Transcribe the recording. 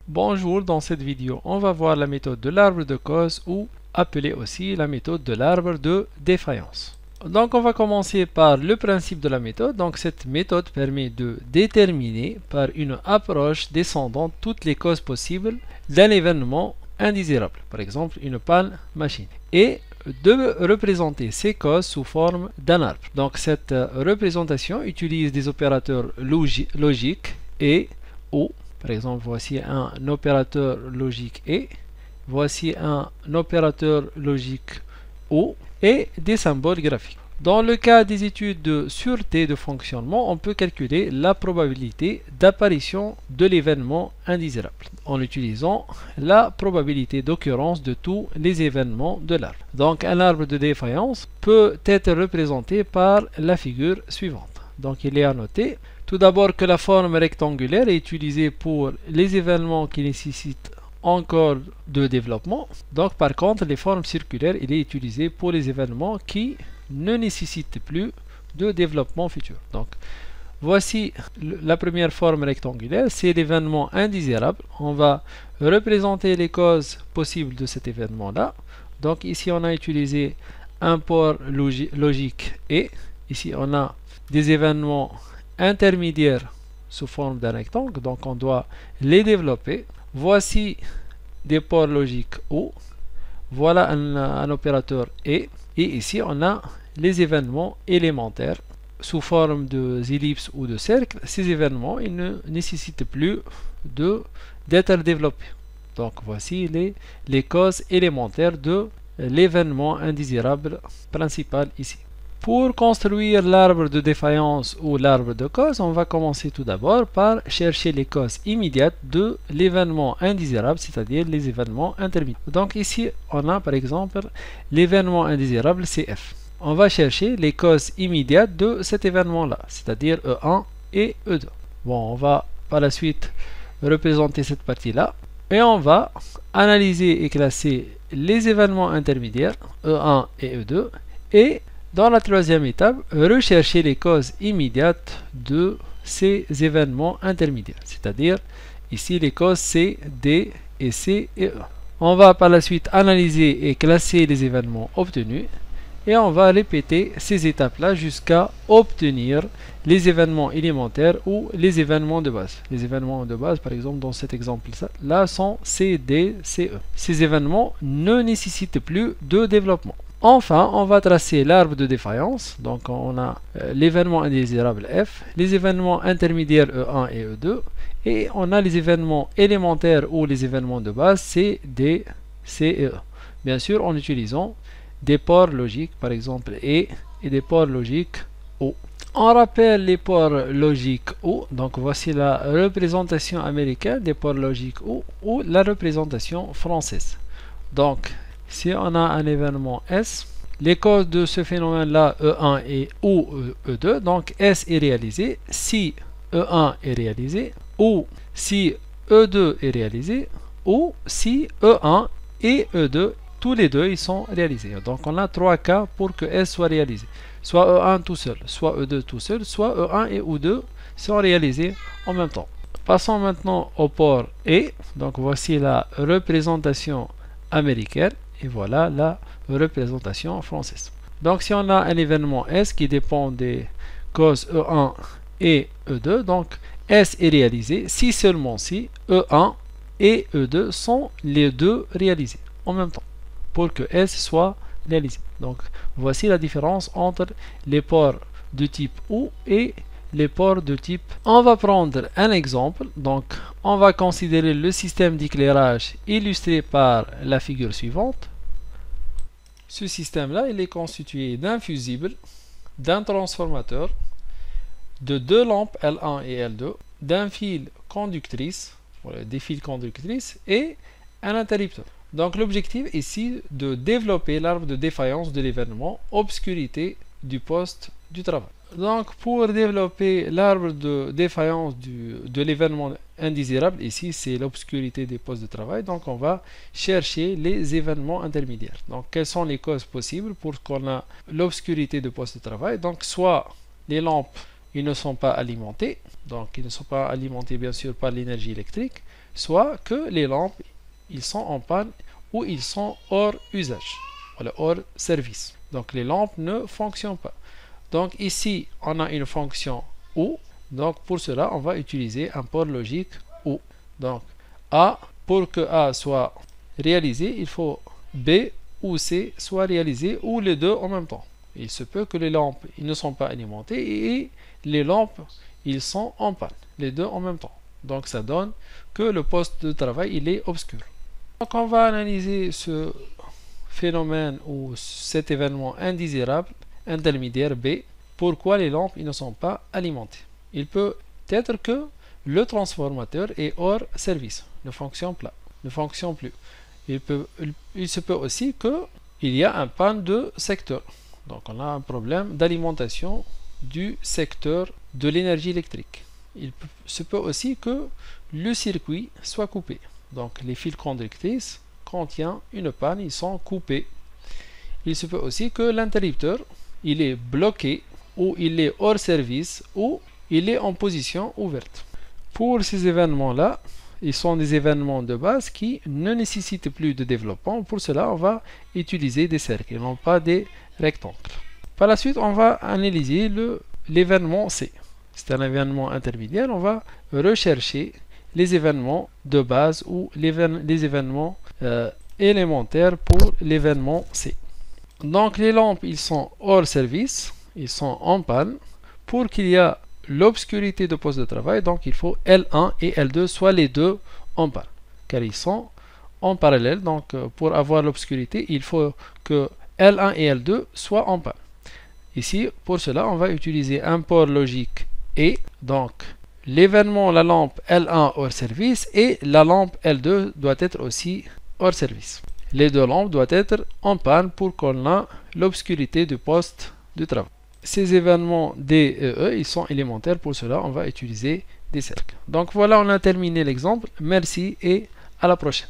Bonjour, dans cette vidéo, on va voir la méthode de l'arbre de cause ou appelée aussi la méthode de l'arbre de défaillance. Donc on va commencer par le principe de la méthode. Donc cette méthode permet de déterminer par une approche descendante toutes les causes possibles d'un événement indésirable, par exemple une panne machine, et de représenter ces causes sous forme d'un arbre. Donc cette représentation utilise des opérateurs logiques et ou. Par exemple, voici un opérateur logique et voici un opérateur logique ou et des symboles graphiques. Dans le cas des études de sûreté de fonctionnement, on peut calculer la probabilité d'apparition de l'événement indésirable en utilisant la probabilité d'occurrence de tous les événements de l'arbre. Donc un arbre de défaillance peut être représenté par la figure suivante. Donc il est à noter tout d'abord que la forme rectangulaire est utilisée pour les événements qui nécessitent encore de développement. Donc par contre, les formes circulaires, il est utilisé pour les événements qui ne nécessitent plus de développement futur. Donc voici la première forme rectangulaire, c'est l'événement indésirable. On va représenter les causes possibles de cet événement-là. Donc ici on a utilisé un port logique et ici on a des événements intermédiaires sous forme d'un rectangle, donc on doit les développer. Voici des ports logiques ou, voilà un opérateur et ici on a les événements élémentaires sous forme d'ellipses ou de cercles. Ces événements, ils ne nécessitent plus d'être développés. Donc voici les causes élémentaires de l'événement indésirable principal ici. Pour construire l'arbre de défaillance ou l'arbre de cause, on va commencer tout d'abord par chercher les causes immédiates de l'événement indésirable, c'est-à-dire les événements intermédiaires. Donc ici, on a par exemple l'événement indésirable CF. On va chercher les causes immédiates de cet événement-là, c'est-à-dire E1 et E2. Bon, on va par la suite représenter cette partie-là et on va analyser et classer les événements intermédiaires E1 et E2 et dans la troisième étape, rechercher les causes immédiates de ces événements intermédiaires, c'est-à-dire ici les causes C, D et C et E. On va par la suite analyser et classer les événements obtenus et on va répéter ces étapes-là jusqu'à obtenir les événements élémentaires ou les événements de base. Les événements de base, par exemple, dans cet exemple-là, sont C, D, C, E. Ces événements ne nécessitent plus de développement. Enfin, on va tracer l'arbre de défaillance. Donc, on a l'événement indésirable F, les événements intermédiaires E1 et E2, et on a les événements élémentaires ou les événements de base C, D, C et E. Bien sûr, en utilisant des ports logiques, par exemple et des ports logiques O. On rappelle les ports logiques O. Donc, voici la représentation américaine des ports logiques O ou la représentation française. Donc, si on a un événement S, les causes de ce phénomène-là, E1 et ou E2, donc S est réalisé, si E1 est réalisé, ou si E2 est réalisé, ou si E1 et E2, tous les deux, ils sont réalisés. Donc on a trois cas pour que S soit réalisé. Soit E1 tout seul, soit E2 tout seul, soit E1 et E2 sont réalisés en même temps. Passons maintenant au port E. Donc voici la représentation américaine. Et voilà la représentation française. Donc si on a un événement S qui dépend des causes E1 et E2, donc S est réalisé si seulement si E1 et E2 sont les deux réalisés en même temps pour que S soit réalisé. Donc voici la différence entre les ports de type OU et les ports de type. On va prendre un exemple. Donc on va considérer le système d'éclairage illustré par la figure suivante. Ce système-là, il est constitué d'un fusible, d'un transformateur, de deux lampes L1 et L2, d'un fil conductrice, voilà, des fils conductrices et un interrupteur. Donc l'objectif ici de développer l'arbre de défaillance de l'événement obscurité du poste du travail. Donc pour développer l'arbre de défaillance de l'événement indésirable, ici c'est l'obscurité des postes de travail, donc on va chercher les événements intermédiaires. Donc quelles sont les causes possibles pour qu'on a l'obscurité de poste de travail? Donc soit les lampes ils ne sont pas alimentées, donc ils ne sont pas alimentés bien sûr par l'énergie électrique, soit que les lampes ils sont en panne ou ils sont hors usage, voilà, hors service. Donc les lampes ne fonctionnent pas. Donc ici, on a une fonction OU. Donc pour cela, on va utiliser un port logique OU. Donc A, pour que A soit réalisé, il faut B ou C soit réalisé ou les deux en même temps. Il se peut que les lampes ils ne sont pas alimentées et les lampes ils sont en panne, les deux en même temps. Donc ça donne que le poste de travail il est obscur. Donc on va analyser ce phénomène ou cet événement indésirable intermédiaire B. Pourquoi les lampes ils ne sont pas alimentées? Il peut être que le transformateur est hors service, ne fonctionne plus. Il se peut aussi qu'il y a un panne de secteur. Donc on a un problème d'alimentation du secteur de l'énergie électrique. Il se peut aussi que le circuit soit coupé. Donc les fils conductrices contiennent une panne, ils sont coupés. Il se peut aussi que l'interrupteur il est bloqué ou il est hors service ou il est en position ouverte. Pour ces événements-là, ils sont des événements de base qui ne nécessitent plus de développement. Pour cela, on va utiliser des cercles et non pas des rectangles. Par la suite, on va analyser l'événement C. C'est un événement intermédiaire. On va rechercher les événements de base ou les événements élémentaires pour l'événement C. Donc les lampes, ils sont hors service, ils sont en panne. Pour qu'il y ait l'obscurité de poste de travail, donc il faut L1 et L2 soient les deux en panne, car ils sont en parallèle. Donc pour avoir l'obscurité, il faut que L1 et L2 soient en panne. Ici, pour cela, on va utiliser un port logique et donc l'événement la lampe L1 hors service et la lampe L2 doit être aussi hors service. Les deux lampes doivent être en panne pour qu'on ait l'obscurité du poste de travail. Ces événements D et E, ils sont élémentaires. Pour cela, on va utiliser des cercles. Donc voilà, on a terminé l'exemple. Merci et à la prochaine.